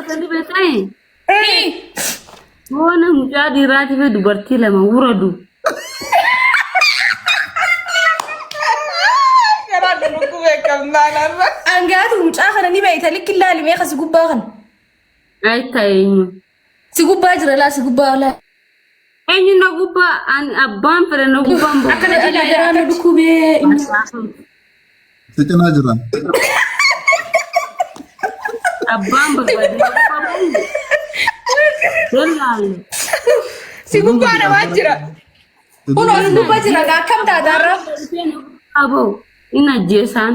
Tadi betai. Bona mucaa dhiiraati fi dubartii lama wuradu. Karaan nuku beekamnaan Angaatu mucaa kana ni beeyta likki ilaali meeqa si gubbaa kana. Ay ta'eenyu. Si gubbaa jira laa si gubbaa laa. Eenyu na gubbaa an abbaan fere na gubbaan boo. Akkana ilaalaa na dhukubee. Sicinaa jira. Abbaan barbaade. Jellaalle. Si gubbaa namaa jira. Kunoo si gubbaa jira akkam taataarra. Abo ina jeesaan.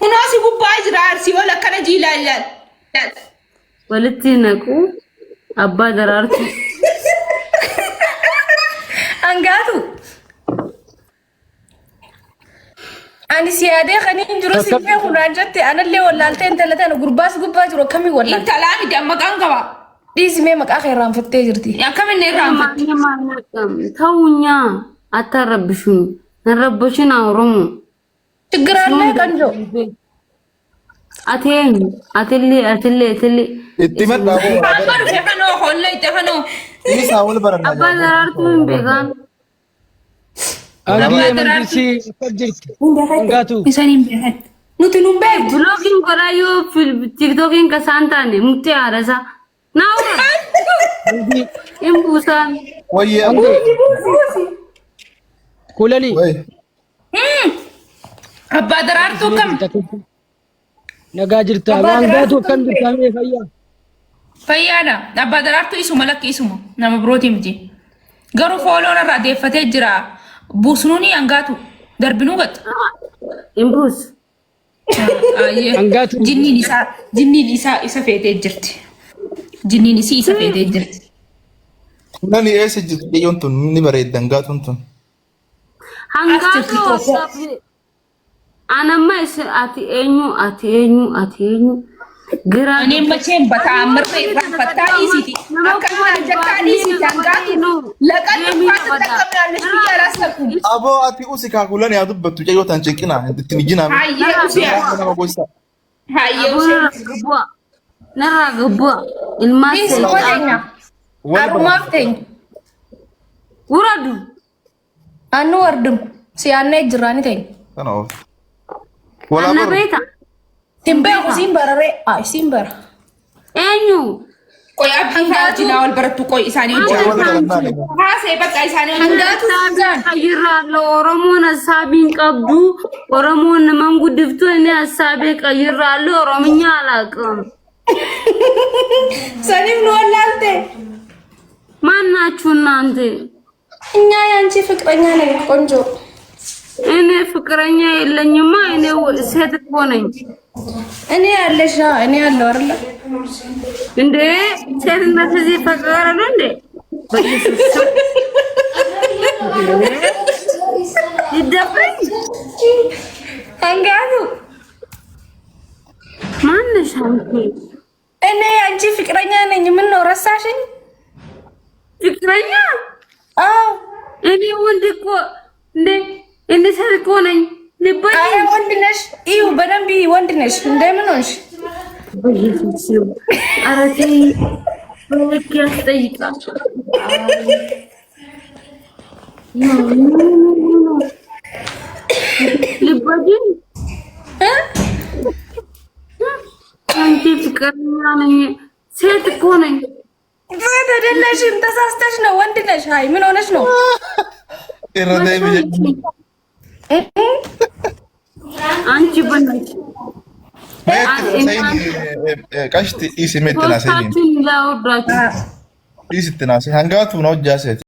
Kunoo si gubbaa jira arsii ol akkana jiilaa ilaal. Walitti naqu abbaa daraartu. Angaatu. Ani siyaadee kaniin jiru si fee kunaan jette anallee wallaaltee intala tana gurbaas gubbaa jiru akkamii wallaal. Intalaa miti amma maqaan qaba. Dhiisimee maqaa kee irraanfattee jirti. Akkamiin irraanfatte? Ta'uunyaa atta rabbishuun nan rabbishin Oromoo. Chigiraallee kan jiru. Atillee. Itti maddaa boo. Amma dhufe kanoo holloo itti kanoo. Isaa wal barannaa. Abbaa daraartu hin beekan. Agi emergency jirti. Angaatu. Isaniin beekan. Nuti nun beektu. Vlogging godhaa yoo tiktokiin kasaan taane mukti haadhasa. Naawwa. Hin buusaan. Wayyee. Kulali. Way. Abbaa daraartuu kam? Nagaa jirta. Angaatu kan dirqamee fayyaa. Fayyaadha. Abbaa daraartuu isuma lakki isuma nama birootii miti. Garuu fooloon irraa deeffatee jira. Buusnuuni angaatu darbinuu gatta. Hin buusu. Angaatu. Jinniin isaa isa feetee jirti. Jinniin isii isa feetee jirti. Nani eessa jirti dhiyyoon tun ni bareedda angaatuun tun. Hangaatu anamma ati eenyu. Gira. Ani macheen bataa mirree irraanfattaa dhiisiti. Akka hojjetaa dhiisiti angaatu. Laqan dhufaatti dhaqqabnaan biyya raasaqu. Aboo ati usi kaakulan yaa dubbattu jayyoo tan cinqinaa ittiin ijjinaa. Hayyee usiyaa. Nama gosa. Hayyee usiyaa. Narraa gabbaa. Ilmaas Dhiisi koteenya. Arumaaf teenya. Wuradu. Annu wardum. Siyaannee jirraani teenya. Kana oofu. Anna beeta. Timbeeku siin bararee. Siin bara. Eenyu. Qoy abdii faajinaa wal barattu qoy isaanii hojjetan. Haasee bakka isaanii Hangaatu Suzaan. Qayyirraa Oromoon asaabiin qabdu. Oromoon naman guddiftu inni asaabee qayyirraa Oromiyaa alaaqam. Saniif nu wallaalte. ማናችሁ እናንተ? እኛ ያንቺ ፍቅረኛ ነኝ ቆንጆ። እኔ ፍቅረኛ የለኝማ እኔ ሴት እኮ ነኝ። እኔ ያለሽ እኔ ያለው አይደለ እንዴ? ሴትነት እዚህ ፈቀረ ነው እንዴ? ይደፈኝ አንጋቱ ማንሽ አንቺ? እኔ ያንቺ ፍቅረኛ ነኝ። ምን ነው ረሳሽኝ? ፍቅረኛ? አዎ እኔ ወንድ እኮ እንዴ እኔ ሴት እኮ ነኝ። ልበይ አረ ወንድ ነሽ። እዩ በደንብ ወንድ ነሽ። እንደምን ሆንሽ? በኢየሱስ አረቴ በልክ ያስጠይቃል። ልበይ አንቺ ፍቅረኛ ነኝ። ሴት እኮ ነኝ። ሴት አይደለሽም። ተሳስተሽ ነው። ወንድ ነሽ። አይ ምን ሆነሽ ነው? አንቺ በእናትሽ ቀሽት ኢሲ ሜትና ሰይን ላውዳችሁ ኢሲትና ሰይ ሃንጋቱ ነው ጃሰት